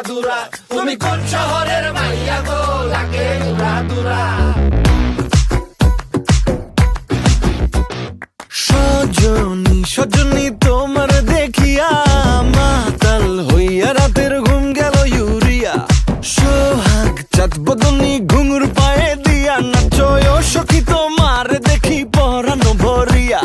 দুরা তুমি কোন শহরের মাইয়া গো লাগে উড়া দুরা সজনী সজনী তোমার দেখিয়া মাতাল হইয়া রাতের ঘুম গেল ইউরিয়া সোহাগ চাঁদ বদনী ঘুঙুর পায়ে দিয়া নাচয় সখী তোমার দেখি পরানো ভরিয়া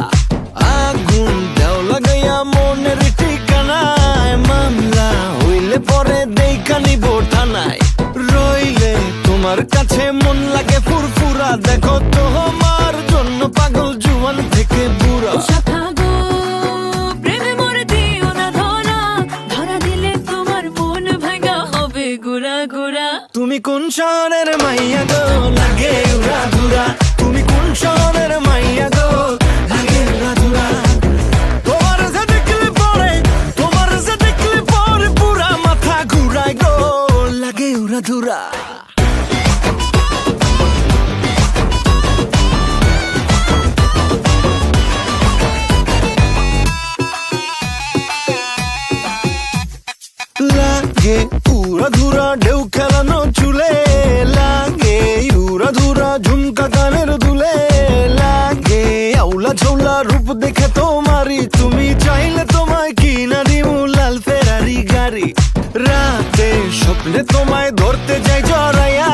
আগুন দেও লাগাইয়া মনের ঠিকানায় মামলা হইলে পরে দেখা নিব থানায় রইলে তোমার কাছে মন লাগে ফুরফুরা দেখো তোমার জন্য পাগল জুয়ান থেকে বুড়া তুমি কোন শহরের মাইয়া গো লাগে উড়া ধুরা তুমি কোন শহরের মাইয়া গো লাগে উড়া ধুরা তোমার যে দেখলে পরে পুরা মাথা ঘুরায় গো লাগে উড়া ধুরা লাগে উড়া ধুরা ঢেউ খেলানো চুলে লাগে উড়া ধুরা ঝুমকা কানের দুলে লাগে আউলা ঝৌলা রূপ দেখে তোমারি তুমি চাইলে তোমায় কিনা দিমু লাল ফেরারি গাড়ি রাতে স্বপ্নে তোমায় ধরতে যাই জড়াইয়া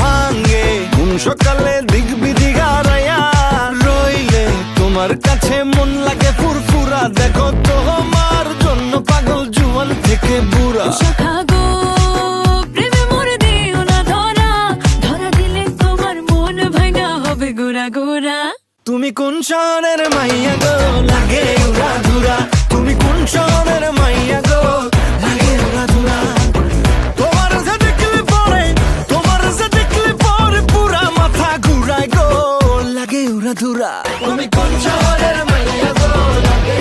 ভাঙ্গে ঘুম সকালে দিক বিধি গারাইয়া রইলে তোমার কাছে মন লাগে ফুরফুরা দেখো তোমার জন্য পাগল জুয়ান থেকে বুড়া তুমি কোন শহরের মাইয়া গো লাগে উড়া ধুরা তুমি কোন শহরের মাইয়া গো লাগে উড়া ধুরা তোমার যে দেখলে পরে পুরা মাথা ঘুরায় গো লাগে উড়া ধুরা তুমি কোন শহরের মাইয়া গো লাগে